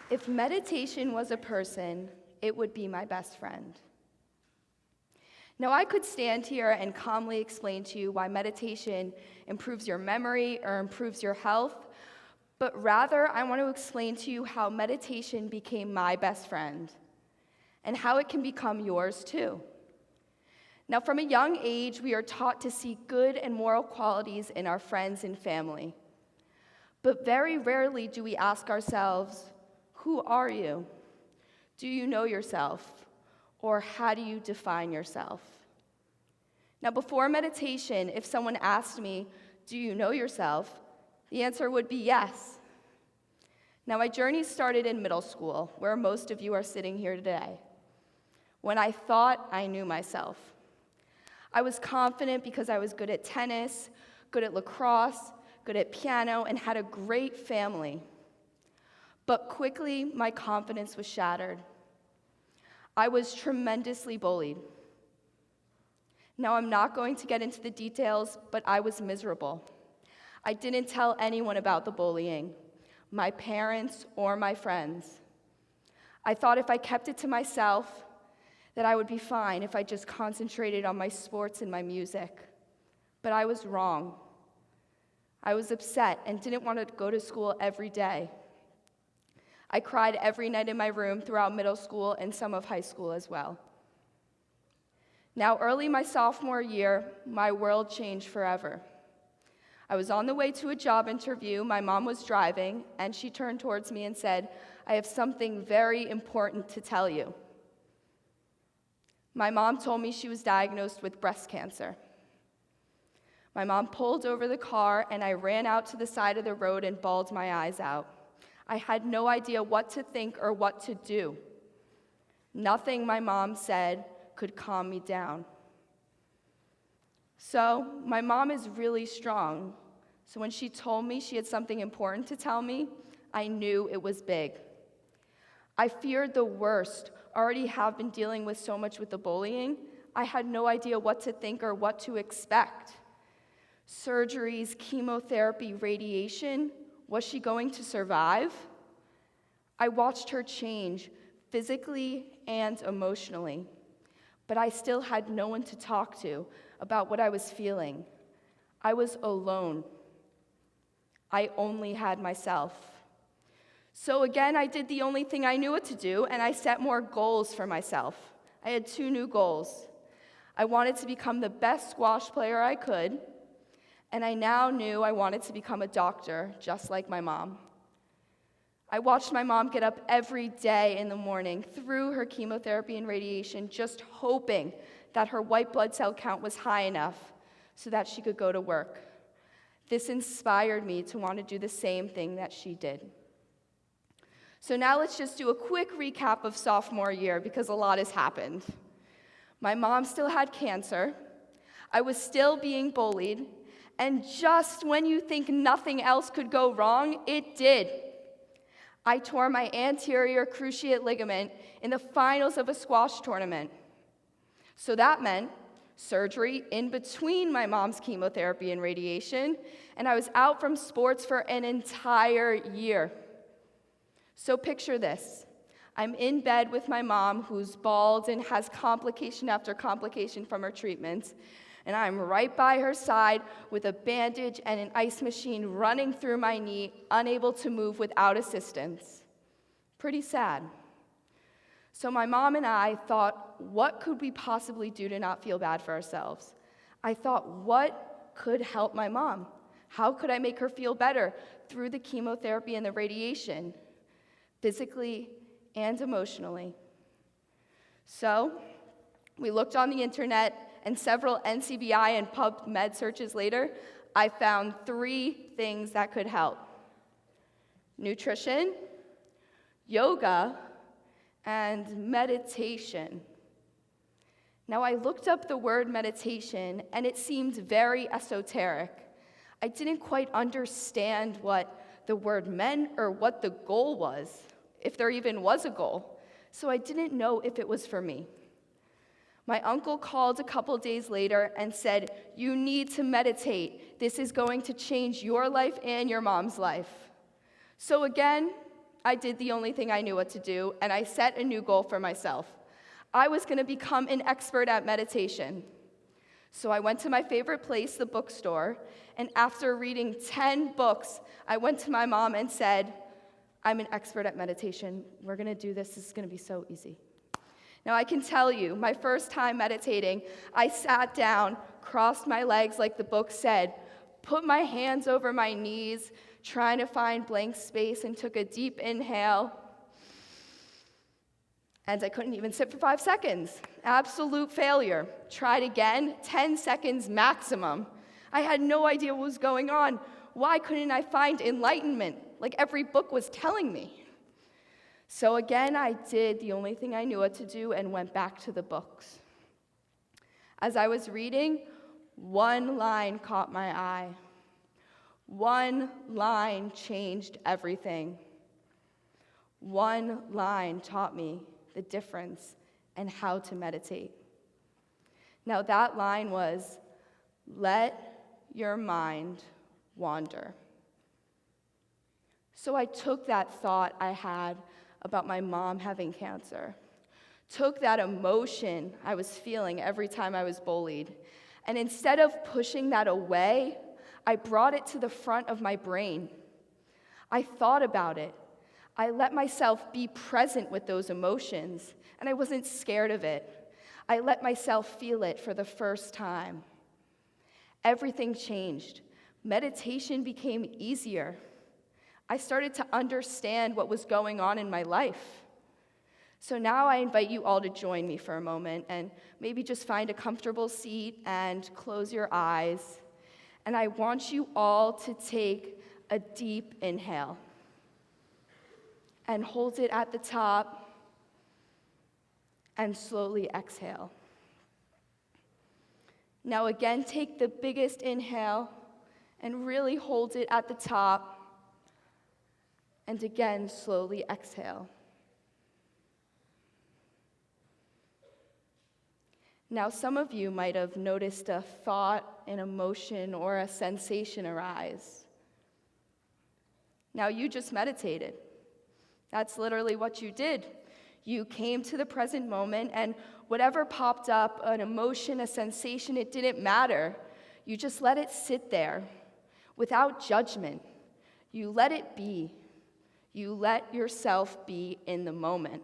If meditation was a person, it would be my best friend. Now, I could stand here and calmly explain to you why meditation improves your memory or improves your health, but rather I want to explain to you how meditation became my best friend and how it can become yours too. Now, from a young age, we are taught to seek good and moral qualities in our friends and family. But very rarely do we ask ourselves, who are you? Do you know yourself? Or how do you define yourself? Now, before meditation, if someone asked me, do you know yourself? The answer would be yes. Now, my journey started in middle school, where most of you are sitting here today, when I thought I knew myself. I was confident because I was good at tennis, good at lacrosse, good at piano, and had a great family. But quickly, my confidence was shattered. I was tremendously bullied. Now, I'm not going to get into the details, but I was miserable. I didn't tell anyone about the bullying, my parents or my friends. I thought if I kept it to myself, that I would be fine if I just concentrated on my sports and my music. But I was wrong. I was upset and didn't want to go to school every day. I cried every night in my room throughout middle school and some of high school as well. Now, early my sophomore year, my world changed forever. I was on the way to a job interview, my mom was driving, and she turned towards me and said, I have something very important to tell you. My mom told me she was diagnosed with breast cancer. My mom pulled over the car, and I ran out to the side of the road and bawled my eyes out. I had no idea what to think or what to do. Nothing my mom said could calm me down. So, my mom is really strong. So when she told me she had something important to tell me, I knew it was big. I feared the worst, already have been dealing with so much with the bullying. I had no idea what to think or what to expect. Surgeries, chemotherapy, radiation, was she going to survive? I watched her change physically and emotionally, but I still had no one to talk to about what I was feeling. I was alone. I only had myself. So again, I did the only thing I knew what to do, and I set more goals for myself. I had 2 new goals. I wanted to become the best squash player I could, and I now knew I wanted to become a doctor, just like my mom. I watched my mom get up every day in the morning through her chemotherapy and radiation, just hoping that her white blood cell count was high enough so that she could go to work. This inspired me to want to do the same thing that she did. So now let's just do a quick recap of sophomore year because a lot has happened. My mom still had cancer. I was still being bullied. And just when you think nothing else could go wrong, it did. I tore my anterior cruciate ligament in the finals of a squash tournament. So that meant surgery in between my mom's chemotherapy and radiation, and I was out from sports for an entire year. So picture this. I'm in bed with my mom, who's bald and has complication after complication from her treatments, and I'm right by her side with a bandage and an ice machine running through my knee, unable to move without assistance. Pretty sad. So my mom and I thought, what could we possibly do to not feel bad for ourselves? I thought, what could help my mom? How could I make her feel better through the chemotherapy and the radiation, physically and emotionally? So we looked on the internet, and several NCBI and PubMed searches later, I found 3 things that could help: nutrition, yoga, and meditation. Now, I looked up the word meditation, and it seemed very esoteric. I didn't quite understand what the word meant or what the goal was, if there even was a goal. So I didn't know if it was for me. My uncle called a couple days later and said, you need to meditate. This is going to change your life and your mom's life. So again, I did the only thing I knew what to do, and I set a new goal for myself. I was going to become an expert at meditation. So I went to my favorite place, the bookstore, and after reading 10 books, I went to my mom and said, I'm an expert at meditation. We're going to do this. This is going to be so easy. Now, I can tell you, my first time meditating, I sat down, crossed my legs like the book said, put my hands over my knees, trying to find blank space, and took a deep inhale. And I couldn't even sit for 5 seconds. Absolute failure. Tried again, 10 seconds maximum. I had no idea what was going on. Why couldn't I find enlightenment, like every book was telling me? So again, I did the only thing I knew what to do and went back to the books. As I was reading, one line caught my eye. One line changed everything. One line taught me the difference and how to meditate. Now that line was, let your mind wander. So I took that thought I had about my mom having cancer, took that emotion I was feeling every time I was bullied, and instead of pushing that away, I brought it to the front of my brain. I thought about it. I let myself be present with those emotions, and I wasn't scared of it. I let myself feel it for the first time. Everything changed. Meditation became easier. I started to understand what was going on in my life. So now I invite you all to join me for a moment and maybe just find a comfortable seat and close your eyes. And I want you all to take a deep inhale and hold it at the top and slowly exhale. Now again, take the biggest inhale and really hold it at the top. And again, slowly exhale. Now, some of you might have noticed a thought, an emotion, or a sensation arise. Now, you just meditated. That's literally what you did. You came to the present moment, and whatever popped up, an emotion, a sensation, it didn't matter. You just let it sit there without judgment. You let it be. You let yourself be in the moment.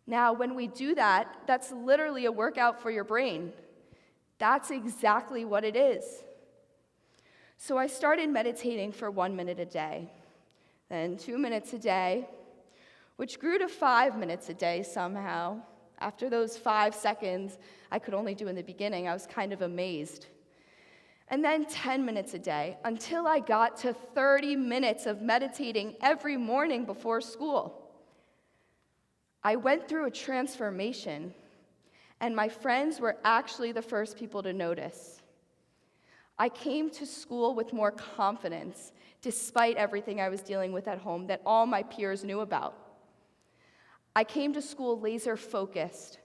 Now, when we do that, that's literally a workout for your brain. That's exactly what it is. So I started meditating for 1 minute a day, then 2 minutes a day, which grew to 5 minutes a day somehow. After those 5 seconds I could only do in the beginning, I was kind of amazed. And then 10 minutes a day, until I got to 30 minutes of meditating every morning before school. I went through a transformation, and my friends were actually the first people to notice. I came to school with more confidence, despite everything I was dealing with at home that all my peers knew about. I came to school laser-focused,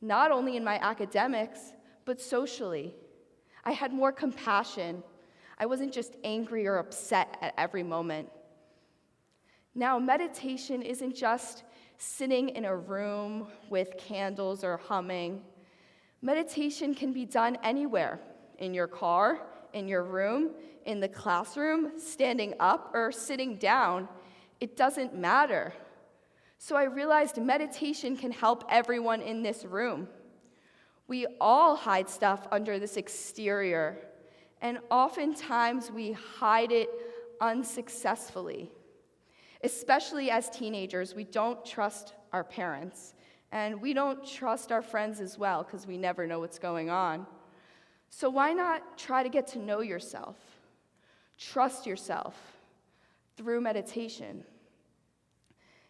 not only in my academics, but socially. I had more compassion. I wasn't just angry or upset at every moment. Now, meditation isn't just sitting in a room with candles or humming. Meditation can be done anywhere, in your car, in your room, in the classroom, standing up or sitting down. It doesn't matter. So I realized meditation can help everyone in this room. We all hide stuff under this exterior, and oftentimes we hide it unsuccessfully. Especially as teenagers, we don't trust our parents, and we don't trust our friends as well because we never know what's going on. So why not try to get to know yourself, trust yourself through meditation?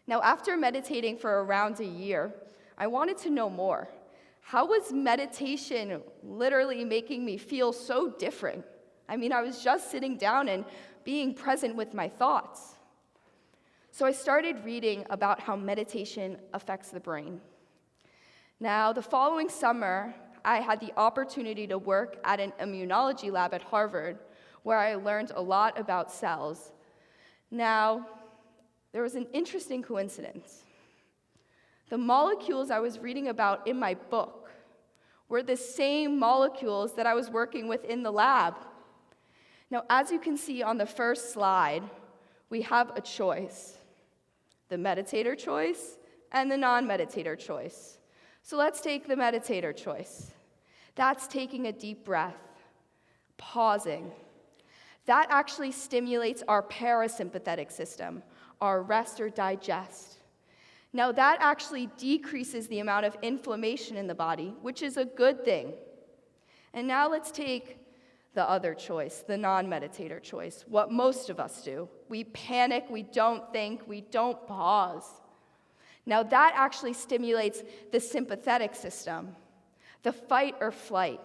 Now, after meditating for around a year, I wanted to know more. How was meditation literally making me feel so different? I mean, I was just sitting down and being present with my thoughts. So I started reading about how meditation affects the brain. Now, the following summer, I had the opportunity to work at an immunology lab at Harvard, where I learned a lot about cells. Now, there was an interesting coincidence. The molecules I was reading about in my book were the same molecules that I was working with in the lab. Now, as you can see on the first slide, we have a choice, the meditator choice and the non-meditator choice. So let's take the meditator choice. That's taking a deep breath, pausing. That actually stimulates our parasympathetic system, our rest or digest. Now that actually decreases the amount of inflammation in the body, which is a good thing. And now let's take the other choice, the non-meditator choice, what most of us do. We panic, we don't think, we don't pause. Now that actually stimulates the sympathetic system, the fight or flight.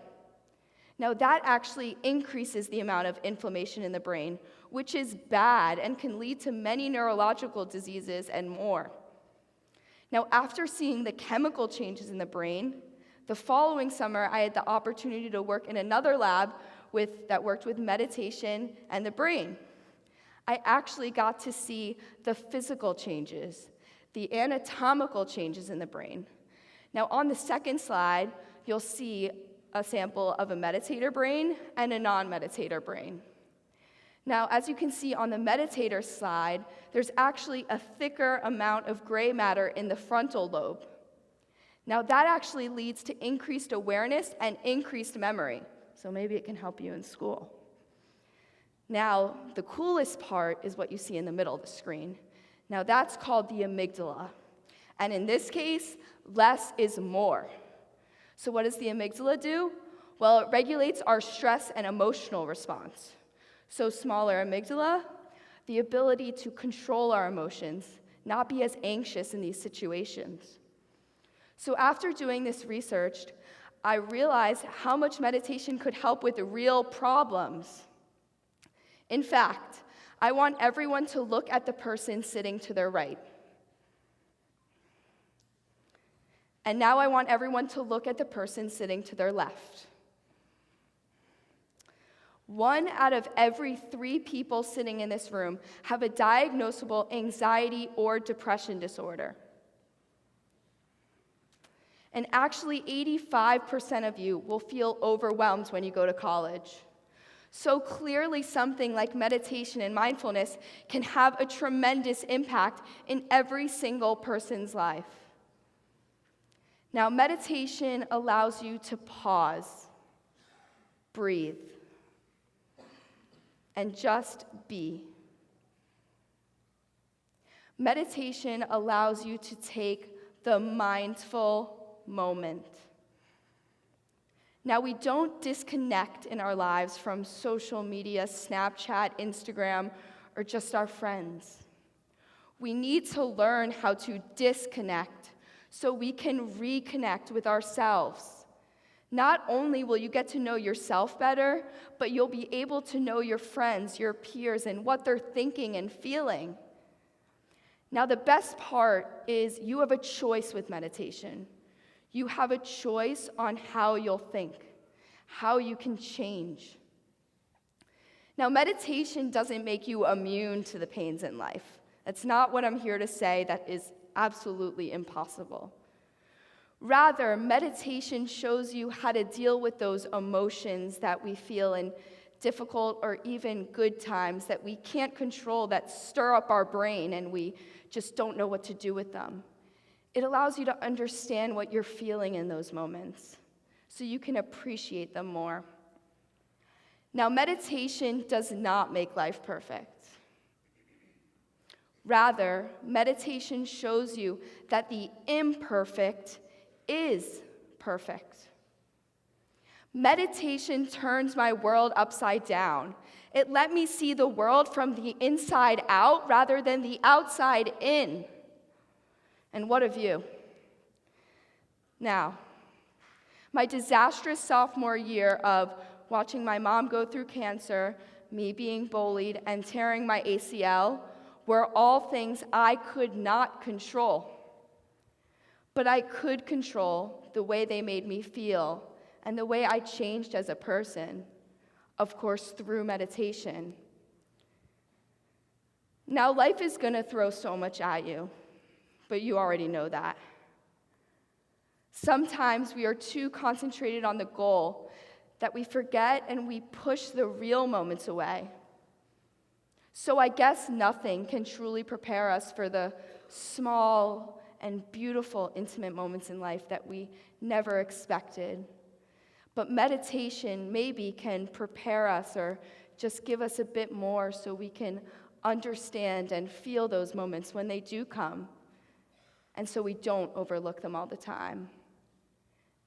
Now that actually increases the amount of inflammation in the brain, which is bad and can lead to many neurological diseases and more. Now, after seeing the chemical changes in the brain, the following summer I had the opportunity to work in another lab that worked with meditation and the brain. I actually got to see the physical changes, the anatomical changes in the brain. Now, on the second slide, you'll see a sample of a meditator brain and a non-meditator brain. Now, as you can see on the meditator slide, there's actually a thicker amount of gray matter in the frontal lobe. Now, that actually leads to increased awareness and increased memory, so maybe it can help you in school. Now, the coolest part is what you see in the middle of the screen. Now, that's called the amygdala, and in this case, less is more. So what does the amygdala do? Well, it regulates our stress and emotional response. So smaller amygdala, the ability to control our emotions, not be as anxious in these situations. So after doing this research, I realized how much meditation could help with real problems. In fact, I want everyone to look at the person sitting to their right. And now I want everyone to look at the person sitting to their left. 1 out of every 3 people sitting in this room have a diagnosable anxiety or depression disorder. And actually, 85% of you will feel overwhelmed when you go to college. So clearly, something like meditation and mindfulness can have a tremendous impact in every single person's life. Now, meditation allows you to pause, breathe, and just be. Meditation allows you to take the mindful moment. Now, we don't disconnect in our lives from social media, Snapchat, Instagram, or just our friends. We need to learn how to disconnect so we can reconnect with ourselves. Not only will you get to know yourself better, but you'll be able to know your friends, your peers, and what they're thinking and feeling. Now, the best part is you have a choice with meditation. You have a choice on how you'll think, how you can change. Now, meditation doesn't make you immune to the pains in life. That's not what I'm here to say. That is absolutely impossible. Rather, meditation shows you how to deal with those emotions that we feel in difficult or even good times that we can't control, that stir up our brain and we just don't know what to do with them. It allows you to understand what you're feeling in those moments so you can appreciate them more. Now, meditation does not make life perfect. Rather, meditation shows you that the imperfect is perfect. Meditation turns my world upside down. It let me see the world from the inside out rather than the outside in. And what of you? Now, my disastrous sophomore year of watching my mom go through cancer, me being bullied, and tearing my ACL were all things I could not control. But I could control the way they made me feel and the way I changed as a person, of course, through meditation. Now, life is going to throw so much at you, but you already know that. Sometimes we are too concentrated on the goal that we forget and we push the real moments away. So I guess nothing can truly prepare us for the small and beautiful, intimate moments in life that we never expected. But meditation maybe can prepare us or just give us a bit more so we can understand and feel those moments when they do come, and so we don't overlook them all the time.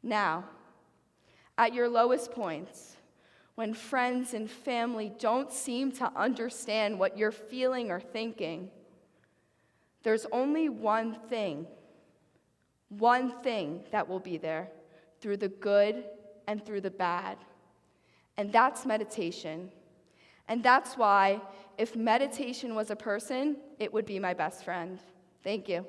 Now, at your lowest points, when friends and family don't seem to understand what you're feeling or thinking, there's only one thing that will be there through the good and through the bad, and that's meditation. And that's why, if meditation was a person, it would be my best friend. Thank you.